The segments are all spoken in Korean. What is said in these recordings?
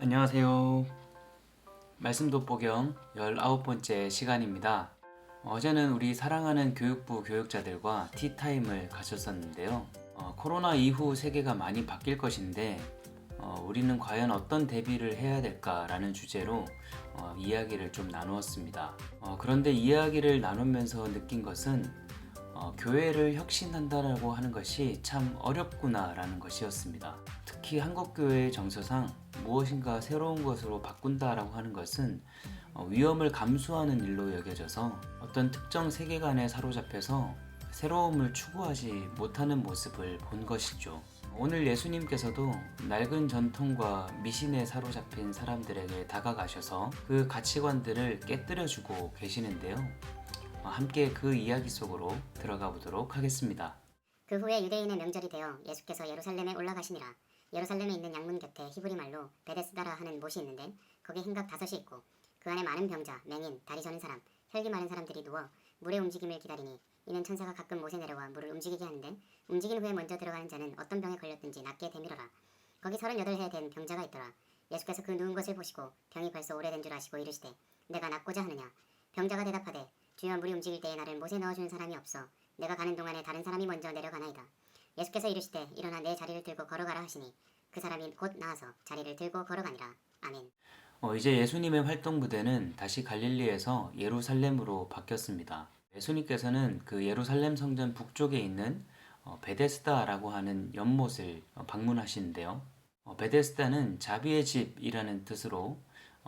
안녕하세요. 말씀 돋보경 19번째 시간입니다. 어제는 우리 사랑하는 교육부 교육자들과 티타임을 가졌었는데요. 코로나 이후 세계가 많이 바뀔 것인데 우리는 과연 어떤 대비를 해야 될까라는 주제로 이야기를 좀 나누었습니다. 그런데 이야기를 나누면서 느낀 것은 교회를 혁신한다라고 하는 것이 참 어렵구나라는 것이었습니다. 특히 한국교회의 정서상 무엇인가 새로운 것으로 바꾼다라고 하는 것은 위험을 감수하는 일로 여겨져서 어떤 특정 세계관에 사로잡혀서 새로움을 추구하지 못하는 모습을 본 것이죠. 오늘 예수님께서도 낡은 전통과 미신에 사로잡힌 사람들에게 다가가셔서 그 가치관들을 깨뜨려주고 계시는데요. 함께 그 이야기 속으로 들어가 보도록 하겠습니다. 그 후에 유대인의 명절이 되어 예수께서 예루살렘에 올라가시니라. 예루살렘에 있는 양문 곁에 히브리 말로 베데스다라 하는 못이 있는데 거기 행각 5이 있고 그 안에 많은 병자, 맹인, 다리 저는 사람, 혈기 많은 사람들이 누워 물의 움직임을 기다리니 이는 천사가 가끔 못에 내려와 물을 움직이게 하는데 움직인 후에 먼저 들어가는 자는 어떤 병에 걸렸든지 낫게 되밀어라. 거기 38해 된 병자가 있더라. 예수께서 그 누운 것을 보시고 병이 벌써 오래된 줄 아시고 이르시되 내가 낫고자 하느냐. 병자가 대답하되 주여 물이 움직일 때에 나를 못에 넣어주는 사람이 없어 내가 가는 동안에 다른 사람이 먼저 내려가나이다. 예수께서 이르시되 일어나 내 자리를 들고 걸어가라 하시니 그 사람이 곧 나아서 자리를 들고 걸어가니라. 아멘. 이제 예수님의 활동 부대는 다시 갈릴리에서 예루살렘으로 바뀌었습니다. 예수님께서는 그 예루살렘 성전 북쪽에 있는 베데스다라고 하는 연못을 방문하시는데요. 베데스다는 자비의 집이라는 뜻으로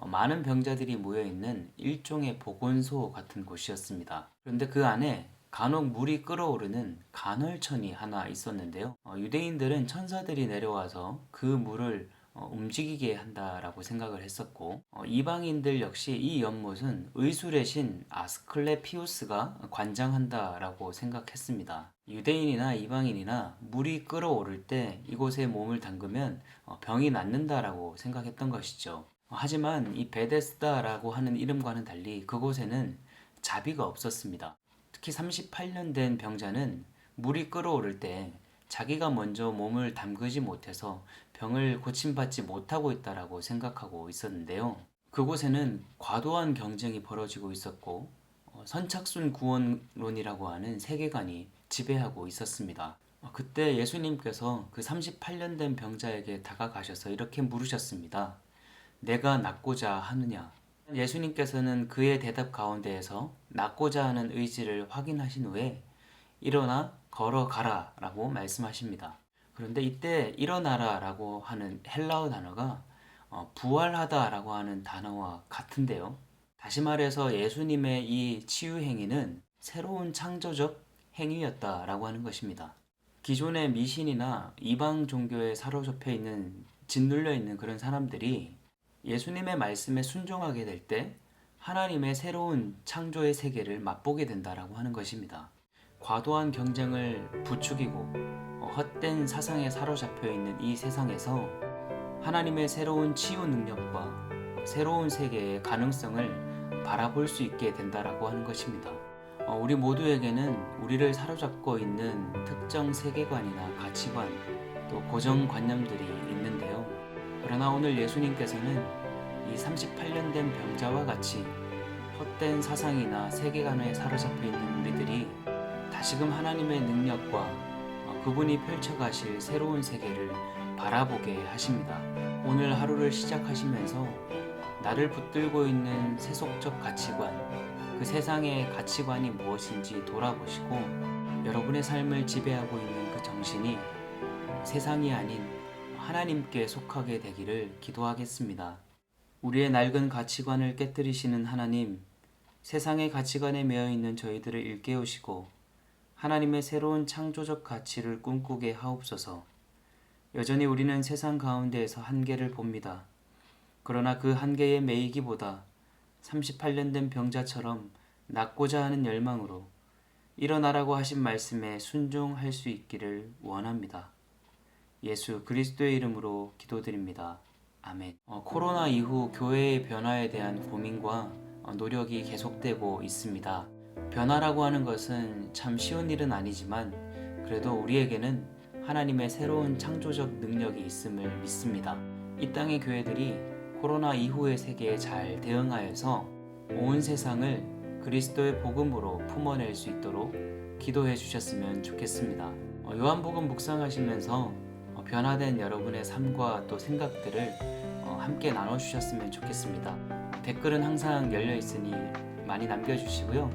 많은 병자들이 모여있는 일종의 보건소 같은 곳이었습니다. 그런데 그 안에 간혹 물이 끓어오르는 간헐천이 하나 있었는데요. 유대인들은 천사들이 내려와서 그 물을 움직이게 한다라고 생각을 했었고, 이방인들 역시 이 연못은 의술의 신 아스클레피우스가 관장한다라고 생각했습니다. 유대인이나 이방인이나 물이 끓어오를 때 이곳에 몸을 담그면 병이 낫는다라고 생각했던 것이죠. 하지만 이 베데스다라고 하는 이름과는 달리 그곳에는 자비가 없었습니다. 특히 38년 된 병자는 물이 끓어오를 때 자기가 먼저 몸을 담그지 못해서 병을 고침받지 못하고 있다라고 생각하고 있었는데요. 그곳에는 과도한 경쟁이 벌어지고 있었고 선착순 구원론이라고 하는 세계관이 지배하고 있었습니다. 그때 예수님께서 그 38년 된 병자에게 다가가셔서 이렇게 물으셨습니다. 내가 낫고자 하느냐? 예수님께서는 그의 대답 가운데에서 낫고자 하는 의지를 확인하신 후에 일어나 걸어가라 라고 말씀하십니다. 그런데 이때 일어나라 라고 하는 헬라어 단어가 부활하다 라고 하는 단어와 같은데요. 다시 말해서 예수님의 이 치유 행위는 새로운 창조적 행위였다라고 하는 것입니다. 기존의 미신이나 이방 종교에 사로잡혀 있는 짓눌려 있는 그런 사람들이 예수님의 말씀에 순종하게 될 때 하나님의 새로운 창조의 세계를 맛보게 된다라고 하는 것입니다. 과도한 경쟁을 부추기고 헛된 사상에 사로잡혀 있는 이 세상에서 하나님의 새로운 치유 능력과 새로운 세계의 가능성을 바라볼 수 있게 된다라고 하는 것입니다. 우리 모두에게는 우리를 사로잡고 있는 특정 세계관이나 가치관 또 고정관념들이 있는데요. 그러나 오늘 예수님께서는 이 38년 된 병자와 같이 헛된 사상이나 세계관에 사로잡혀 있는 우리들이 다시금 하나님의 능력과 그분이 펼쳐가실 새로운 세계를 바라보게 하십니다. 오늘 하루를 시작하시면서 나를 붙들고 있는 세속적 가치관, 그 세상의 가치관이 무엇인지 돌아보시고 여러분의 삶을 지배하고 있는 그 정신이 세상이 아닌 하나님께 속하게 되기를 기도하겠습니다. 우리의 낡은 가치관을 깨뜨리시는 하나님, 세상의 가치관에 매여 있는 저희들을 일깨우시고 하나님의 새로운 창조적 가치를 꿈꾸게 하옵소서. 여전히 우리는 세상 가운데에서 한계를 봅니다. 그러나 그 한계에 매이기보다 38년 된 병자처럼 낫고자 하는 열망으로 일어나라고 하신 말씀에 순종할 수 있기를 원합니다. 예수 그리스도의 이름으로 기도드립니다. 아멘. 코로나 이후 교회의 변화에 대한 고민과 노력이 계속되고 있습니다. 변화라고 하는 것은 참 쉬운 일은 아니지만 그래도 우리에게는 하나님의 새로운 창조적 능력이 있음을 믿습니다. 이 땅의 교회들이 코로나 이후의 세계에 잘 대응하여서 온 세상을 그리스도의 복음으로 품어낼 수 있도록 기도해 주셨으면 좋겠습니다. 요한복음 묵상하시면서 변화된 여러분의 삶과 또 생각들을 함께 나눠주셨으면 좋겠습니다. 댓글은 항상 열려 있으니 많이 남겨주시고요.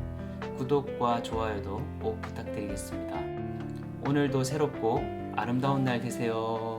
구독과 좋아요도 꼭 부탁드리겠습니다. 오늘도 새롭고 아름다운 날 되세요.